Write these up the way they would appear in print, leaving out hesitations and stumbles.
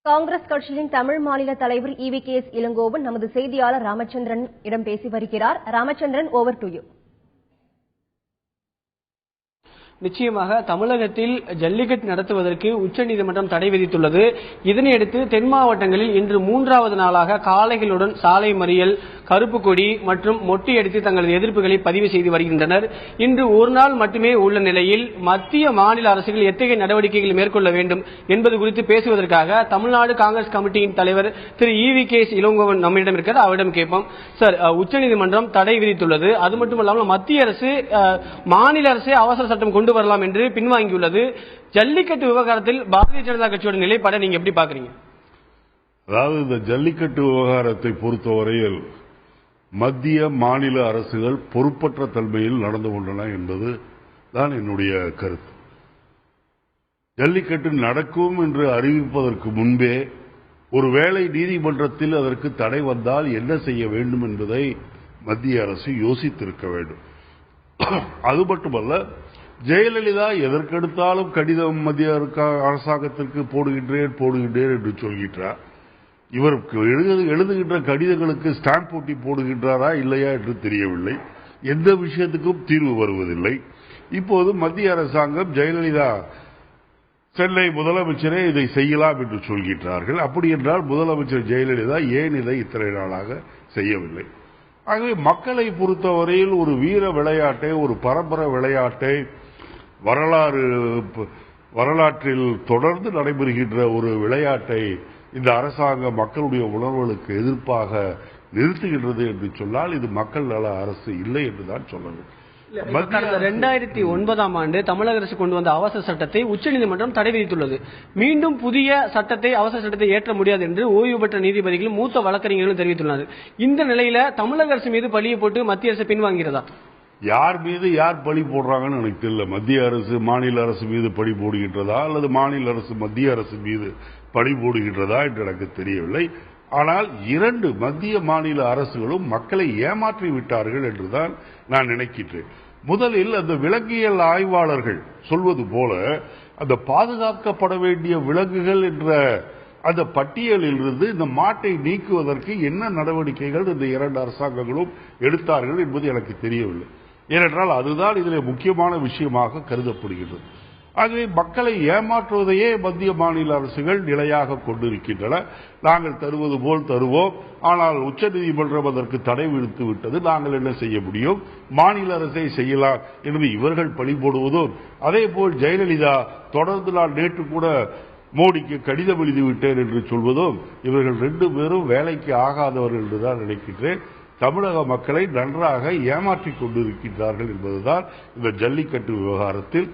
காங்கிரஸ் கட்சியின் தமிழ் மாநில தலைவர் EVKS இளங்கோவன் நமது செய்தியாளர் ராமச்சந்திரன் இடம் பேசி வருகிறார். Ramachandran, over to you. நிச்சயமாக தமிழகத்தில் ஜல்லிக்கட்டு நடத்துவதற்கு உச்சநீதிமன்றம் தடை விதித்துள்ளது. இதனையடுத்து தென் மாவட்டங்களில் இன்று 3வது நாளாக காளைகளுடன் சாலை மறியல், கருப்பு கொடி மற்றும் மொட்டை அடித்து தங்களது எதிர்ப்புகளை பதிவு செய்து வருகின்றனர். இன்று ஒரு நாள் மட்டுமே உள்ள நிலையில் மத்திய மாநில அரசுகள் எத்தகைய நடவடிக்கைகள் மேற்கொள்ள வேண்டும் என்பது குறித்து பேசுவதற்காக தமிழ்நாடு காங்கிரஸ் கமிட்டியின் தலைவர் திரு EVKS இளங்கோவன் நம்மிடம் இருக்கிறார். அவரிடம் கேட்போம். சார், உச்சநீதிமன்றம் தடை விதித்துள்ளது. அது மட்டுமல்லாமல் மத்திய அரசு மாநில அரசே அவசர சட்டம் கொண்டு வரலாம் என்று பின்வாங்கியுள்ளது. ஜல்லிக்கட்டு விவகாரத்தில் பாரதிய ஜனதா கட்சியோட நிலைப்பாடை நீங்க எப்படி பாக்குறீங்க? அதாவது இந்த ஜல்லிக்கட்டு விவகாரத்தை பொறுத்தவரையில் மத்திய மாநில அரசுகள் பொறுப்பற்ற தன்மையில் நடந்து கொண்டன என்பது தான் என்னுடைய கருத்து. ஜல்லிக்கட்டு நடக்கும் என்று அறிவிப்பதற்கு முன்பே ஒருவேளை நீதிமன்றத்தில் அதற்கு தடை வந்தால் என்ன செய்ய வேண்டும் என்பதை மத்திய அரசு யோசித்திருக்க வேண்டும். அது மட்டுமல்ல, ஜெயலலிதா எதற்கெடுத்தாலும் கடிதம் மத்திய அரசாங்கத்திற்கு போடுகின்றேன் என்று சொல்கின்றார். இவருக்கு எழுதுகின்ற கடிதங்களுக்கு ஸ்டாம்ப் போட்டி போடுகின்றாரா இல்லையா என்று தெரியவில்லை. எந்த விஷயத்துக்கும் தீர்வு வருவதில்லை. இப்போது மத்திய அரசாங்கம் ஜெயலலிதா சென்னை முதலமைச்சரே இதை செய்யலாம் என்று சொல்கின்றார்கள். அப்படி என்றால் முதலமைச்சர் ஜெயலலிதா ஏன் இதை இத்தனை நாளாக செய்யவில்லை? ஆகவே மக்களை பொறுத்தவரையில் ஒரு வீர விளையாட்டை, ஒரு பரம்பரை விளையாட்டை, வரலாற்றில் தொடர்ந்து நடைபெறுகின்ற ஒரு விளையாட்டை இந்த அரசாங்கம் மக்களுடைய உணர்வுகளுக்கு எதிர்ப்பாக நிறுத்துகின்றது என்று சொன்னால் இது மக்கள் நல அரசு இல்லை என்றுதான் சொல்ல வேண்டும். 2009ஆம் ஆண்டு தமிழக அரசு கொண்டு வந்த அவசர சட்டத்தை உச்சநீதிமன்றம் தடை விதித்துள்ளது. மீண்டும் புதிய சட்டத்தை, அவசர சட்டத்தை ஏற்ற முடியாது என்று ஓய்வு பெற்ற நீதிபதிகளும் மூத்த வழக்கறிஞர்களும் தெரிவித்துள்ளனர். இந்த நிலையில தமிழக அரசு மீது பழியை போட்டு மத்திய அரசு பின்வாங்கிறதா? யார் மீது யார் பழி போடுறாங்கன்னு எனக்கு தெரியல. மத்திய அரசு மாநில அரசு மீது பழி போடுகின்றதா அல்லது மாநில அரசு மத்திய அரசு மீது பழி போடுகின்றதா என்று எனக்கு தெரியவில்லை. ஆனால் இரண்டு மத்திய மாநில அரசுகளும் மக்களை ஏமாற்றி விட்டார்கள் என்றுதான் நான் நினைக்கின்றேன். முதலில் அந்த விலங்கியல் ஆய்வாளர்கள் சொல்வது போல அந்த பாதுகாக்கப்பட வேண்டிய விலங்குகள் என்ற அந்த பட்டியலில் இருந்து இந்த மாட்டை நீக்குவதற்கு என்ன நடவடிக்கைகள் இந்த இரண்டு அரசாங்கங்களும் எடுத்தார்கள் என்பது எனக்கு தெரியவில்லை. ஏனென்றால் அதுதான் இதில் முக்கியமான விஷயமாக கருதப்படுகிறது. ஆகவே மக்களை ஏமாற்றுவதையே மத்திய மாநில அரசுகள் நிலையாக கொண்டிருக்கின்றன. நாங்கள் தருவது போல் தருவோம், ஆனால் உச்சநீதிமன்றம் அதற்கு தடை விதித்து விட்டது, நாங்கள் என்ன செய்ய முடியும், மாநில அரசை செய்யலாம் என்று இவர்கள் பழி போடுவதும், அதே போல் ஜெயலலிதா தொடர்ந்து நான் நேற்று கூட மோடிக்கு கடிதம் எழுதிவிட்டேன் என்று சொல்வதும் இவர்கள் ரெண்டு பேரும் வேலைக்கு ஆகாதவர்கள் என்றுதான் நினைக்கின்றேன். தமிழக மக்களை நன்றாக ஏமாற்றிக் கொண்டிருக்கின்றார்கள் என்பதுதான் இந்த ஜல்லிக்கட்டு விவகாரத்தில்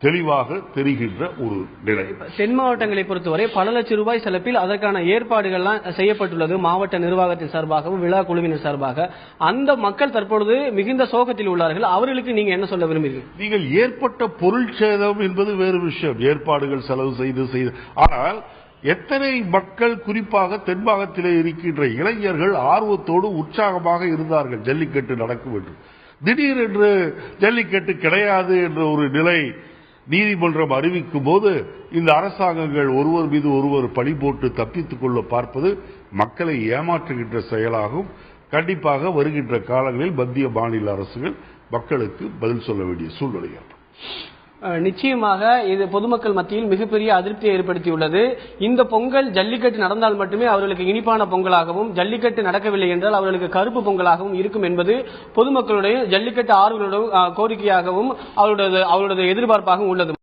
தெளிவாக தெரிகின்ற ஒரு நிலை. தென் மாவட்டங்களை பொறுத்தவரை பல லட்சம் ரூபாய் செலவில் அதற்கான ஏற்பாடுகள்லாம் செய்யப்பட்டுள்ளது மாவட்ட நிர்வாகத்தின் சார்பாகவும் விழா குழுவினர் சார்பாக. அந்த மக்கள் தற்பொழுது மிகுந்த சோகத்தில் உள்ளார்கள். அவர்களுக்கு நீங்க என்ன சொல்ல விரும்புகிறீர்கள்? நீங்கள் ஏற்பட்ட பொருள் சேதம் என்பது வேறு விஷயம், ஏற்பாடுகள் செலவு செய்து ஆனால் எத்தனை மக்கள், குறிப்பாக தென்பாகத்திலே இருக்கின்ற இளைஞர்கள் ஆர்வத்தோடு உற்சாகமாக இருந்தார்கள் ஜல்லிக்கட்டு நடக்கும் என்று. திடீரென்று ஜல்லிக்கட்டு கிடையாது என்ற ஒரு நிலை நீதிமன்றம் அறிவிக்கும் போது இந்த அரசாங்கங்கள் ஒருவர் மீது ஒருவர் பழி போட்டு தப்பித்துக் கொள்ள பார்ப்பது மக்களை ஏமாற்றுகின்ற செயலாகும். கண்டிப்பாக வருகின்ற காலங்களில் மத்திய மாநில அரசுகள் மக்களுக்கு பதில் சொல்ல வேண்டிய சூழ்நிலை ஏற்படும். நிச்சயமாக இது பொதுமக்கள் மத்தியில் மிகப்பெரிய அதிருப்தியை ஏற்படுத்தியுள்ளது. இந்த பொங்கல் ஜல்லிக்கட்டு நடந்தால் மட்டுமே அவர்களுக்கு இனிப்பான பொங்கலாகவும், ஜல்லிக்கட்டு நடக்கவில்லை என்றால் அவர்களுக்கு கருப்பு பொங்கலாகவும் இருக்கும் என்பது பொதுமக்களுடைய ஜல்லிக்கட்டு ஆர்வலோட கோரிக்கையாகவும் அவருடைய எதிர்பார்ப்பாகவும் உள்ளது.